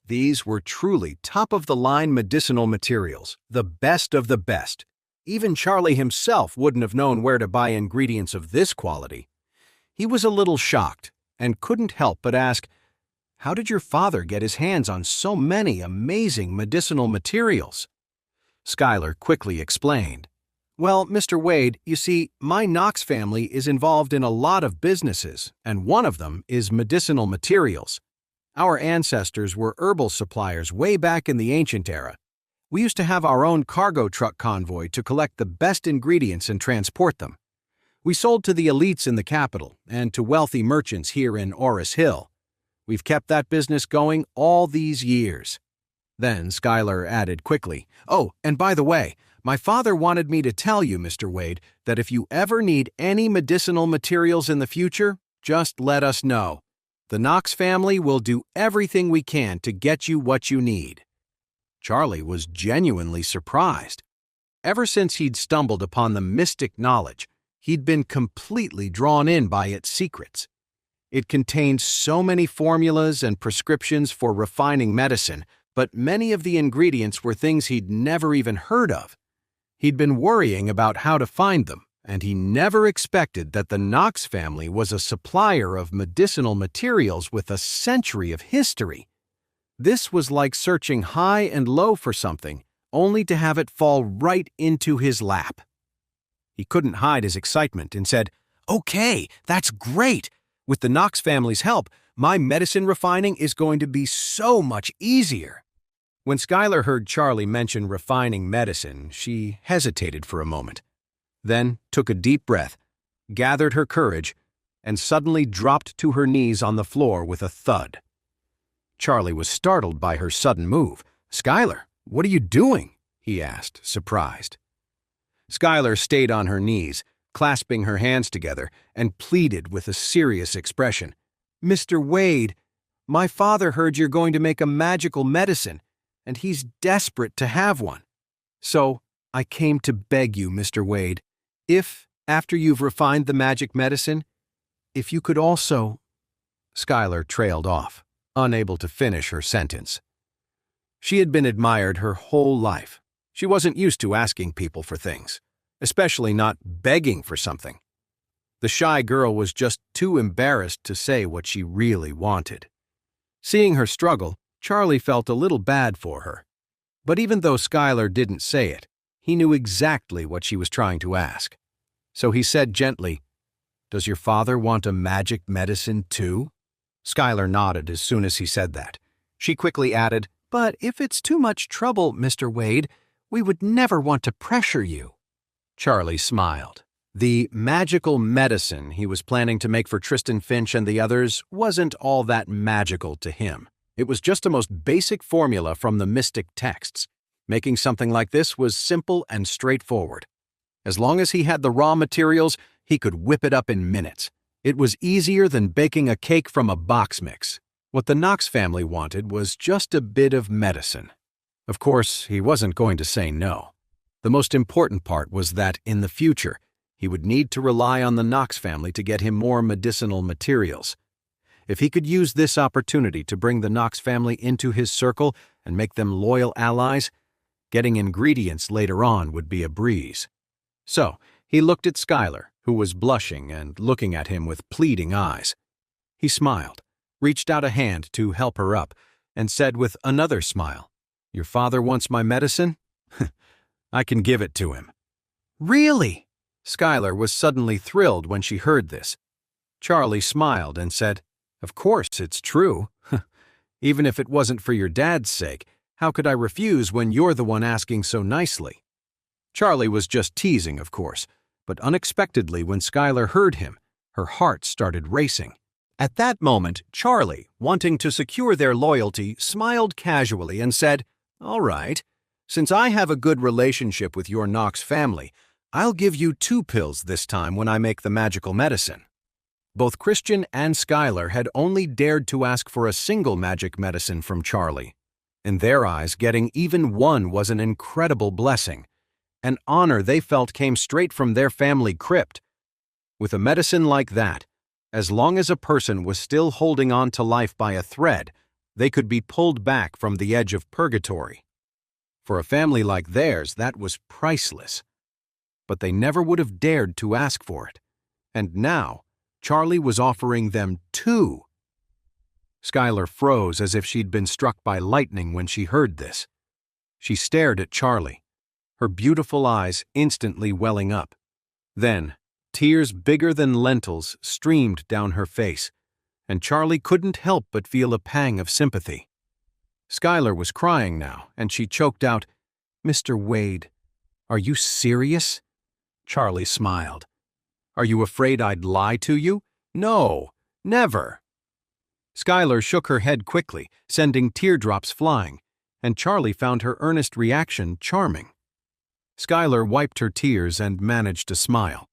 These were truly top-of-the-line medicinal materials, the best of the best. Even Charlie himself wouldn't have known where to buy ingredients of this quality. He was a little shocked and couldn't help but ask, "How did your father get his hands on so many amazing medicinal materials?" Skyler quickly explained. "Well, Mr. Wade, you see, my Knox family is involved in a lot of businesses, and one of them is medicinal materials. Our ancestors were herbal suppliers way back in the ancient era. We used to have our own cargo truck convoy to collect the best ingredients and transport them. We sold to the elites in the capital and to wealthy merchants here in Orris Hill. We've kept that business going all these years." Then Skyler added quickly, "Oh, and by the way, my father wanted me to tell you, Mr. Wade, that if you ever need any medicinal materials in the future, just let us know. The Knox family will do everything we can to get you what you need." Charlie was genuinely surprised. Ever since he'd stumbled upon the mystic knowledge, he'd been completely drawn in by its secrets. It contained so many formulas and prescriptions for refining medicine, but many of the ingredients were things he'd never even heard of. He'd been worrying about how to find them, and he never expected that the Knox family was a supplier of medicinal materials with a century of history. This was like searching high and low for something, only to have it fall right into his lap. He couldn't hide his excitement and said, "Okay, that's great. With the Knox family's help, my medicine refining is going to be so much easier." When Skyler heard Charlie mention refining medicine, she hesitated for a moment, then took a deep breath, gathered her courage, and suddenly dropped to her knees on the floor with a thud. Charlie was startled by her sudden move. "Skyler, what are you doing?" he asked, surprised. Skyler stayed on her knees, clasping her hands together, and pleaded with a serious expression. "Mr. Wade, my father heard you're going to make a magical medicine, and he's desperate to have one. So I came to beg you, Mr. Wade, if, after you've refined the magic medicine, if you could also—" Skyler trailed off, unable to finish her sentence. She had been admired her whole life. She wasn't used to asking people for things, especially not begging for something. The shy girl was just too embarrassed to say what she really wanted. Seeing her struggle, Charlie felt a little bad for her. But even though Skyler didn't say it, he knew exactly what she was trying to ask. So he said gently, "Does your father want a magic medicine too?" Skyler nodded as soon as he said that. She quickly added, "But if it's too much trouble, Mr. Wade, we would never want to pressure you." Charlie smiled. The magical medicine he was planning to make for Tristan Finch and the others wasn't all that magical to him. It was just a most basic formula from the mystic texts. Making something like this was simple and straightforward. As long as he had the raw materials, he could whip it up in minutes. It was easier than baking a cake from a box mix. What the Knox family wanted was just a bit of medicine. Of course, he wasn't going to say no. The most important part was that, in the future, he would need to rely on the Knox family to get him more medicinal materials. If he could use this opportunity to bring the Knox family into his circle and make them loyal allies, getting ingredients later on would be a breeze. So, he looked at Skyler, who was blushing and looking at him with pleading eyes. He smiled, reached out a hand to help her up, and said with another smile, "Your father wants my medicine? I can give it to him." "Really?" Skyler was suddenly thrilled when she heard this. Charlie smiled and said, "Of course it's true. Even if it wasn't for your dad's sake, how could I refuse when you're the one asking so nicely?" Charlie was just teasing, of course, but unexpectedly when Skyler heard him, her heart started racing. At that moment, Charlie, wanting to secure their loyalty, smiled casually and said, "All right, since I have a good relationship with your Knox family, I'll give you 2 pills this time when I make the magical medicine." Both Christian and Skyler had only dared to ask for a single magic medicine from Charlie. In their eyes, getting even one was an incredible blessing, an honor they felt came straight from their family crypt. With a medicine like that, as long as a person was still holding on to life by a thread, They could be pulled back from the edge of purgatory. For a family like theirs, that was priceless. But they never would have dared to ask for it. And now, Charlie was offering them 2. Skyler froze as if she'd been struck by lightning when she heard this. She stared at Charlie, her beautiful eyes instantly welling up. Then, tears bigger than lentils streamed down her face, and Charlie couldn't help but feel a pang of sympathy. Skyler was crying now, and she choked out, "Mr. Wade, are you serious?" Charlie smiled. "Are you afraid I'd lie to you? No, never." Skyler shook her head quickly, sending teardrops flying, and Charlie found her earnest reaction charming. Skyler wiped her tears and managed to smile.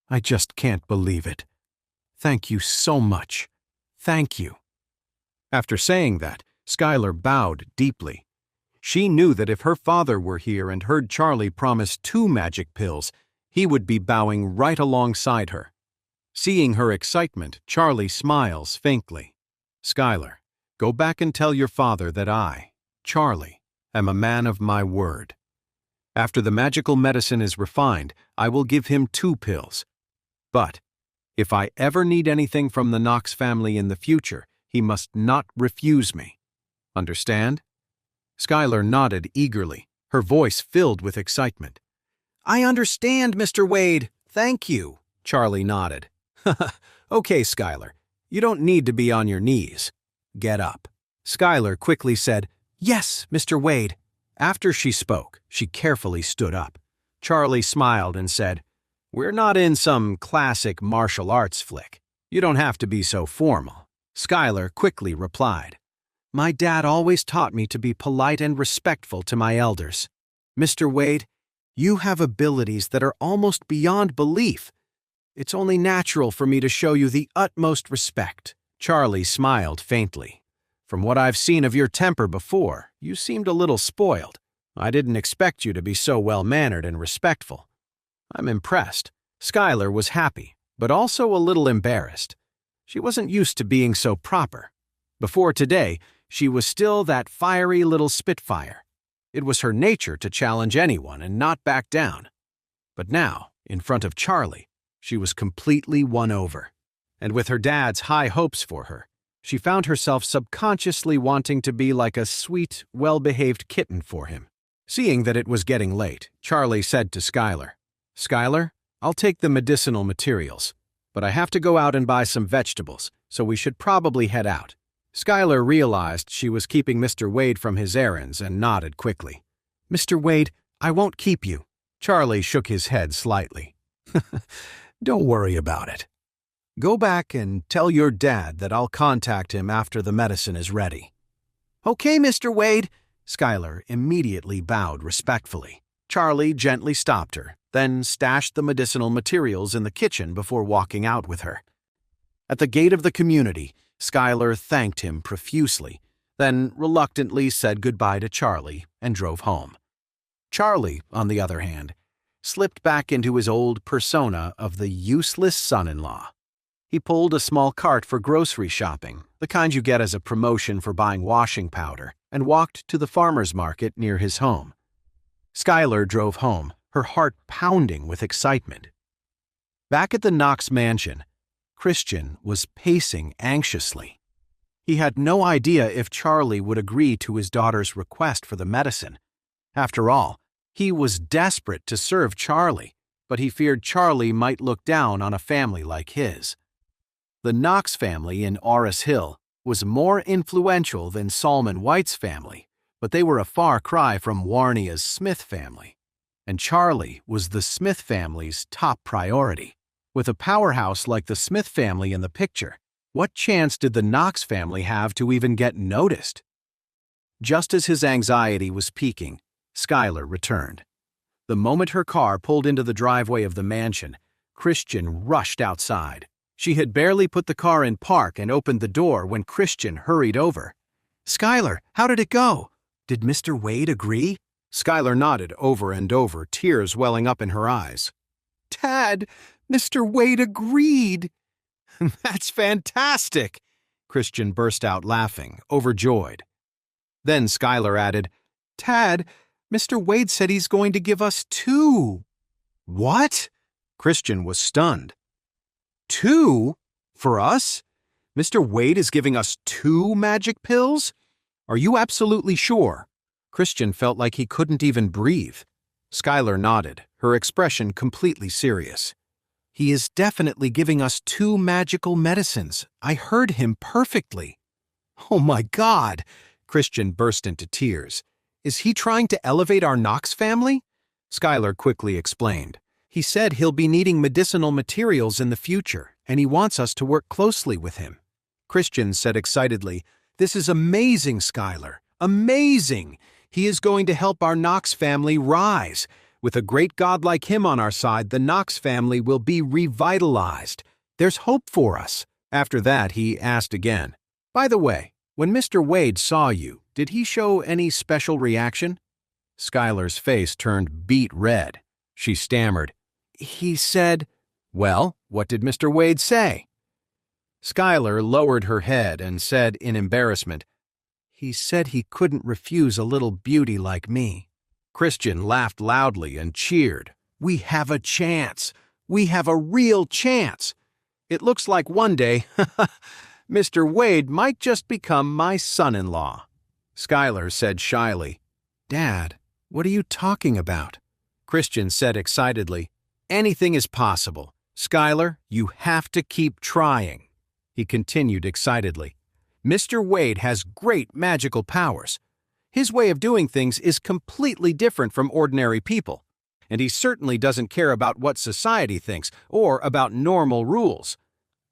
"I just can't believe it. Thank you so much. Thank you." After saying that, Skyler bowed deeply. She knew that if her father were here and heard Charlie promise 2 magic pills, he would be bowing right alongside her. Seeing her excitement, Charlie smiles faintly. "Skyler, go back and tell your father that I, Charlie, am a man of my word. After the magical medicine is refined, I will give him 2 pills. But if I ever need anything from the Knox family in the future, he must not refuse me. Understand?" Skyler nodded eagerly, her voice filled with excitement. "I understand, Mr. Wade. Thank you," Charlie nodded. "Okay, Skyler, you don't need to be on your knees. Get up." Skyler quickly said, "Yes, Mr. Wade." After she spoke, she carefully stood up. Charlie smiled and said, "We're not in some classic martial arts flick. You don't have to be so formal." Skyler quickly replied, "My dad always taught me to be polite and respectful to my elders. Mr. Wade, you have abilities that are almost beyond belief. It's only natural for me to show you the utmost respect." Charlie smiled faintly. "From what I've seen of your temper before, you seemed a little spoiled. I didn't expect you to be so well-mannered and respectful. I'm impressed." Skyler was happy, but also a little embarrassed. She wasn't used to being so proper. Before today, she was still that fiery little spitfire. It was her nature to challenge anyone and not back down. But now, in front of Charlie, she was completely won over. And with her dad's high hopes for her, she found herself subconsciously wanting to be like a sweet, well-behaved kitten for him. Seeing that it was getting late, Charlie said to Skyler, "Skyler, I'll take the medicinal materials, but I have to go out and buy some vegetables, so we should probably head out." Skyler realized she was keeping Mr. Wade from his errands and nodded quickly. "Mr. Wade, I won't keep you." Charlie shook his head slightly. "Don't worry about it. Go back and tell your dad that I'll contact him after the medicine is ready." "Okay, Mr. Wade." Skyler immediately bowed respectfully. Charlie gently stopped her, then stashed the medicinal materials in the kitchen before walking out with her. At the gate of the community, Skyler thanked him profusely, then reluctantly said goodbye to Charlie and drove home. Charlie, on the other hand, slipped back into his old persona of the useless son-in-law. He pulled a small cart for grocery shopping, the kind you get as a promotion for buying washing powder, and walked to the farmer's market near his home. Skyler drove home, her heart pounding with excitement. Back at the Knox mansion, Christian was pacing anxiously. He had no idea if Charlie would agree to his daughter's request for the medicine. After all, he was desperate to serve Charlie, but he feared Charlie might look down on a family like his. The Knox family in Orris Hill was more influential than Salmon White's family, but they were a far cry from Warnia's Smith family. And Charlie was the Smith family's top priority. With a powerhouse like the Smith family in the picture, what chance did the Knox family have to even get noticed? Just as his anxiety was peaking, Skyler returned. The moment her car pulled into the driveway of the mansion, Christian rushed outside. She had barely put the car in park and opened the door when Christian hurried over. "Skyler, how did it go? Did Mr. Wade agree?" Skyler nodded over and over, tears welling up in her eyes. "Dad, Mr. Wade agreed." "That's fantastic. Christian burst out laughing, overjoyed. Then Skyler added, "Dad, Mr. Wade said he's going to give us 2. "What?" Christian was stunned. 2? For us? Mr. Wade is giving us 2 magic pills? Are you absolutely sure? Christian felt like he couldn't even breathe. Skyler nodded, her expression completely serious. "He is definitely giving us 2 magical medicines. I heard him perfectly." "Oh my God!" Christian burst into tears. "Is he trying to elevate our Knox family?" Skyler quickly explained. "He said he'll be needing medicinal materials in the future, and he wants us to work closely with him." Christian said excitedly, "This is amazing, Skyler. Amazing! He is going to help our Knox family rise. With a great God like him on our side, the Knox family will be revitalized. There's hope for us." After that, he asked again, "By the way, when Mr. Wade saw you, did he show any special reaction?" Skyler's face turned beet red. She stammered, "He said—" "Well, what did Mr. Wade say?" Skyler lowered her head and said in embarrassment, "He said he couldn't refuse a little beauty like me." Christian laughed loudly and cheered. "We have a chance. We have a real chance. It looks like one day, Mr. Wade might just become my son-in-law." Skyler said shyly, "Dad, what are you talking about?" Christian said excitedly, "Anything is possible. Skyler, you have to keep trying." He continued excitedly, "Mr. Wade has great magical powers. His way of doing things is completely different from ordinary people, and he certainly doesn't care about what society thinks or about normal rules.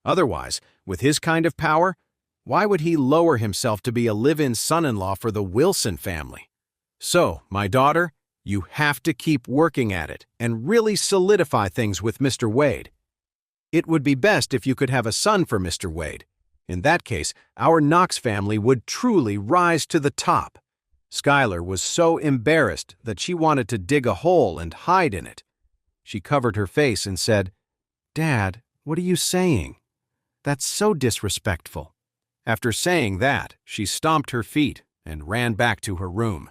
Otherwise, with his kind of power, why would he lower himself to be a live-in son-in-law for the Wilson family? So, my daughter, you have to keep working at it and really solidify things with Mr. Wade. It would be best if you could have a son for Mr. Wade. In that case, our Knox family would truly rise to the top." Skyler was so embarrassed that she wanted to dig a hole and hide in it. She covered her face and said, "Dad, what are you saying? That's so disrespectful." After saying that, she stomped her feet and ran back to her room.